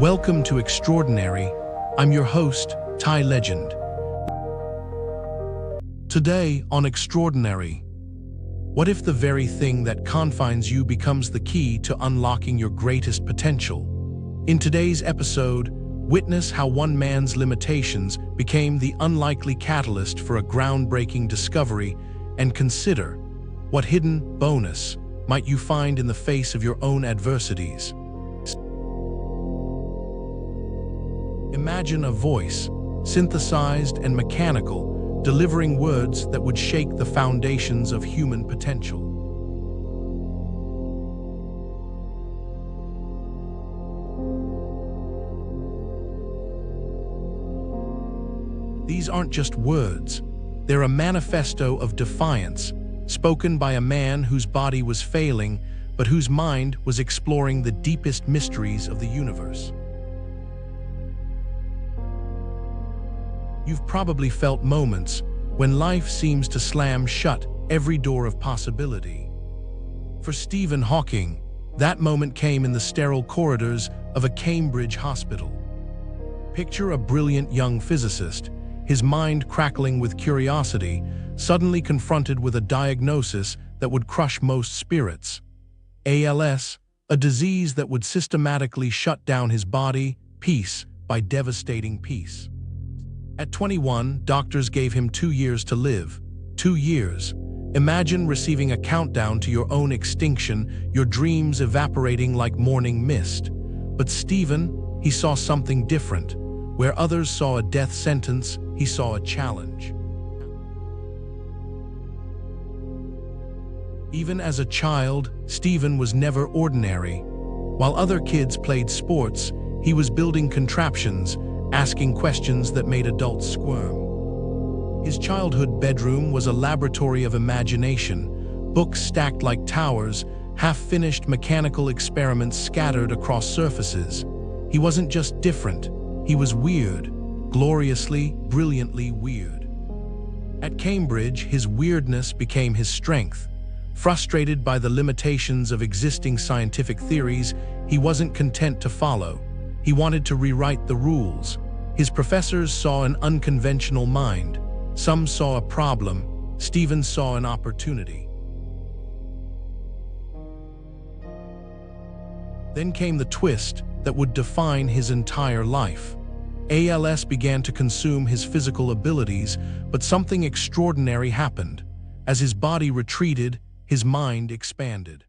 Welcome to Extraordinary. I'm your host, Ty Legend. Today on Extraordinary, what if the very thing that confines you becomes the key to unlocking your greatest potential? In today's episode, witness how one man's limitations became the unlikely catalyst for a groundbreaking discovery, and consider what hidden bonus might you find in the face of your own adversities. Imagine a voice, synthesized and mechanical, delivering words that would shake the foundations of human potential. These aren't just words, they're a manifesto of defiance, spoken by a man whose body was failing, but whose mind was exploring the deepest mysteries of the universe. You've probably felt moments when life seems to slam shut every door of possibility. For Stephen Hawking, that moment came in the sterile corridors of a Cambridge hospital. Picture a brilliant young physicist, his mind crackling with curiosity, suddenly confronted with a diagnosis that would crush most spirits. ALS, a disease that would systematically shut down his body, piece by devastating piece. At 21, doctors gave him 2 years to live. 2 years. Imagine receiving a countdown to your own extinction, your dreams evaporating like morning mist. But Stephen, he saw something different. Where others saw a death sentence, he saw a challenge. Even as a child, Stephen was never ordinary. While other kids played sports, he was building contraptions, asking questions that made adults squirm. His childhood bedroom was a laboratory of imagination, books stacked like towers, half-finished mechanical experiments scattered across surfaces. He wasn't just different, he was weird, gloriously, brilliantly weird. At Cambridge, his weirdness became his strength. Frustrated by the limitations of existing scientific theories, he wasn't content to follow. He wanted to rewrite the rules. His professors saw an unconventional mind. Some saw a problem. Stephen saw an opportunity. Then came the twist that would define his entire life. ALS began to consume his physical abilities, but something extraordinary happened. As his body retreated, his mind expanded.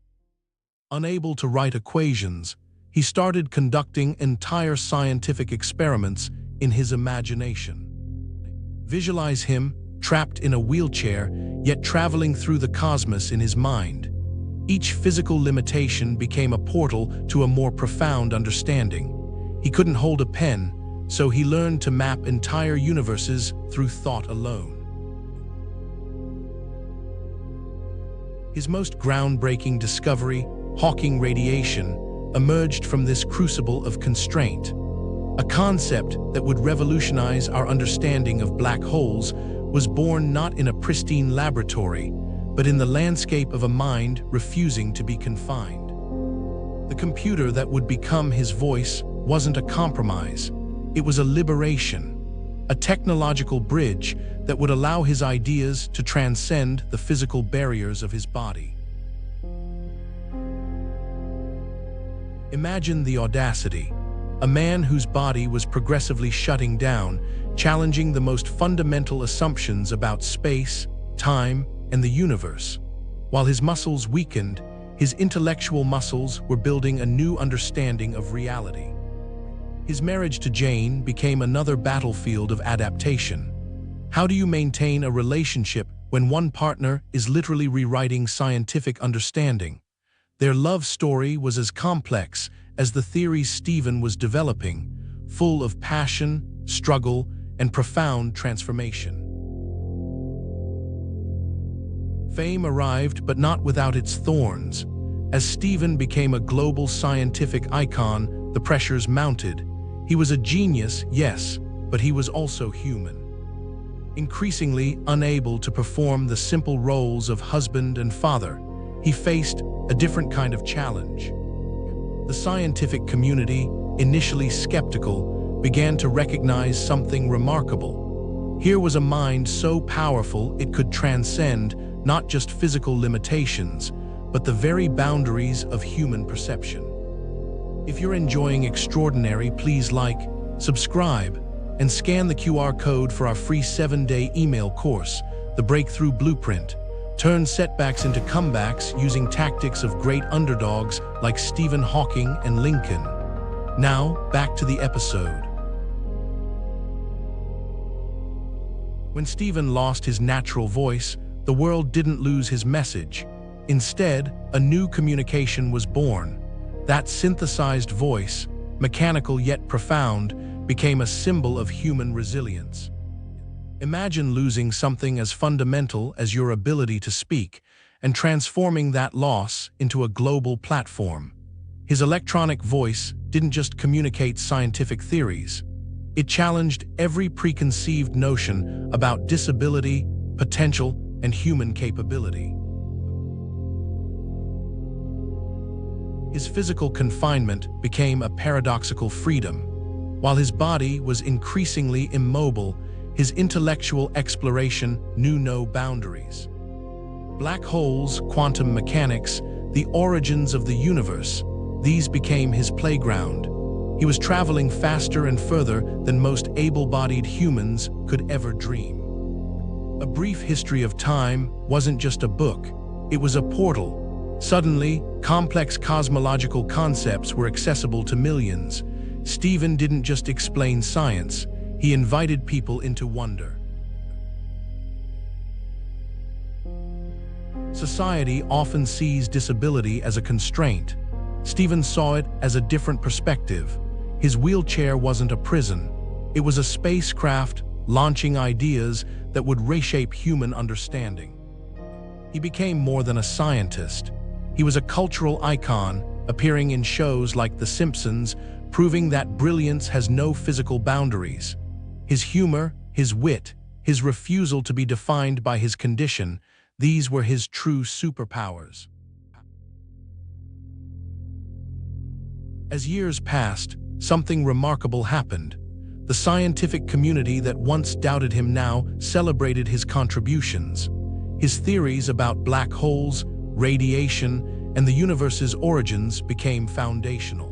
Unable to write equations, he started conducting entire scientific experiments in his imagination. Visualize him, trapped in a wheelchair, yet traveling through the cosmos in his mind. Each physical limitation became a portal to a more profound understanding. He couldn't hold a pen, so he learned to map entire universes through thought alone. His most groundbreaking discovery, Hawking radiation, emerged from this crucible of constraint. A concept that would revolutionize our understanding of black holes was born not in a pristine laboratory, but in the landscape of a mind refusing to be confined. The computer that would become his voice wasn't a compromise, it was a liberation, a technological bridge that would allow his ideas to transcend the physical barriers of his body. Imagine the audacity. A man whose body was progressively shutting down, challenging the most fundamental assumptions about space, time, and the universe. While his muscles weakened, his intellectual muscles were building a new understanding of reality. His marriage to Jane became another battlefield of adaptation. How do you maintain a relationship when one partner is literally rewriting scientific understanding? Their love story was as complex as the theories Stephen was developing, full of passion, struggle, and profound transformation. Fame arrived, but not without its thorns. As Stephen became a global scientific icon, the pressures mounted. He was a genius, yes, but he was also human. Increasingly unable to perform the simple roles of husband and father, he faced a different kind of challenge. The scientific community, initially skeptical, began to recognize something remarkable. Here was a mind so powerful it could transcend not just physical limitations, but the very boundaries of human perception. If you're enjoying Extraordinary, please like, subscribe, and scan the QR code for our free 7-day email course, The Breakthrough Blueprint. Turn setbacks into comebacks using tactics of great underdogs like Stephen Hawking and Lincoln. Now, back to the episode. When Stephen lost his natural voice, the world didn't lose his message. Instead, a new communication was born. That synthesized voice, mechanical yet profound, became a symbol of human resilience. Imagine losing something as fundamental as your ability to speak and transforming that loss into a global platform. His electronic voice didn't just communicate scientific theories. It challenged every preconceived notion about disability, potential, and human capability. His physical confinement became a paradoxical freedom. While his body was increasingly immobile, his intellectual exploration knew no boundaries. Black holes, quantum mechanics, the origins of the universe, these became his playground. He was traveling faster and further than most able-bodied humans could ever dream. A Brief History of Time wasn't just a book, it was a portal. Suddenly, complex cosmological concepts were accessible to millions. Stephen didn't just explain science, he invited people into wonder. Society often sees disability as a constraint. Stephen saw it as a different perspective. His wheelchair wasn't a prison. It was a spacecraft launching ideas that would reshape human understanding. He became more than a scientist. He was a cultural icon, appearing in shows like The Simpsons, proving that brilliance has no physical boundaries. His humor, his wit, his refusal to be defined by his condition, these were his true superpowers. As years passed, something remarkable happened. The scientific community that once doubted him now celebrated his contributions. His theories about black holes, radiation, and the universe's origins became foundational.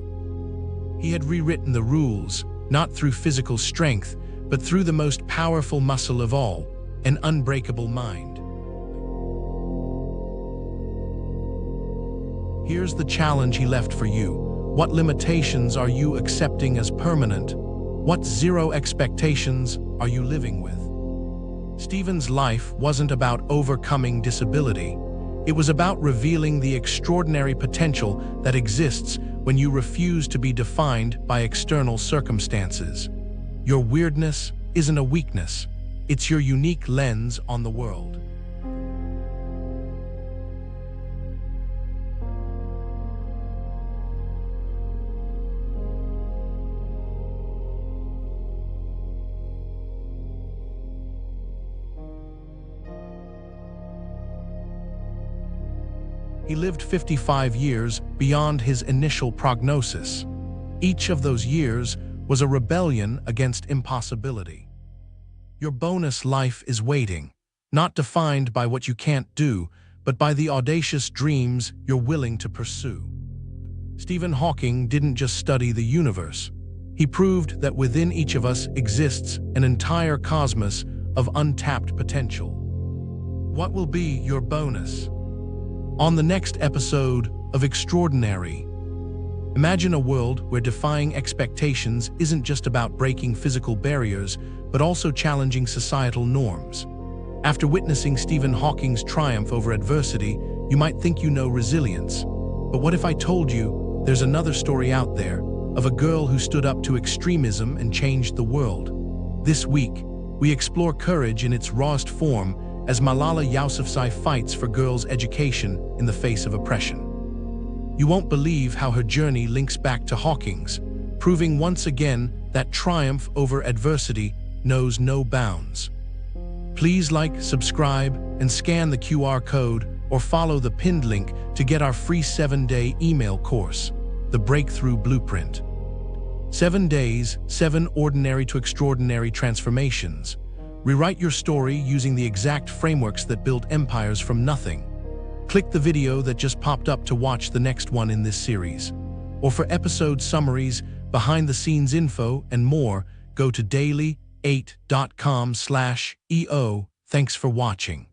He had rewritten the rules, not through physical strength, but through the most powerful muscle of all, an unbreakable mind. Here's the challenge he left for you. What limitations are you accepting as permanent? What zero expectations are you living with? Stephen's life wasn't about overcoming disability. It was about revealing the extraordinary potential that exists when you refuse to be defined by external circumstances. Your weirdness isn't a weakness. It's your unique lens on the world. He lived 55 years beyond his initial prognosis. Each of those years was a rebellion against impossibility. Your bonus life is waiting, not defined by what you can't do, but by the audacious dreams you're willing to pursue. Stephen Hawking didn't just study the universe. He proved that within each of us exists an entire cosmos of untapped potential. What will be your bonus? On the next episode of Extraordinary, imagine a world where defying expectations isn't just about breaking physical barriers, but also challenging societal norms. After witnessing Stephen Hawking's triumph over adversity, you might think you know resilience. But what if I told you there's another story out there of a girl who stood up to extremism and changed the world? This week, we explore courage in its rawest form as Malala Yousafzai fights for girls' education in the face of oppression. You won't believe how her journey links back to Hawking's, proving once again that triumph over adversity knows no bounds. Please like, subscribe, and scan the QR code or follow the pinned link to get our free 7-day email course, The Breakthrough Blueprint. 7 Days, 7 Ordinary to Extraordinary Transformations. Rewrite your story using the exact frameworks that built empires from nothing. Click the video that just popped up to watch the next one in this series. Or for episode summaries, behind-the-scenes info, and more, go to daily8.com/EO. Thanks for watching.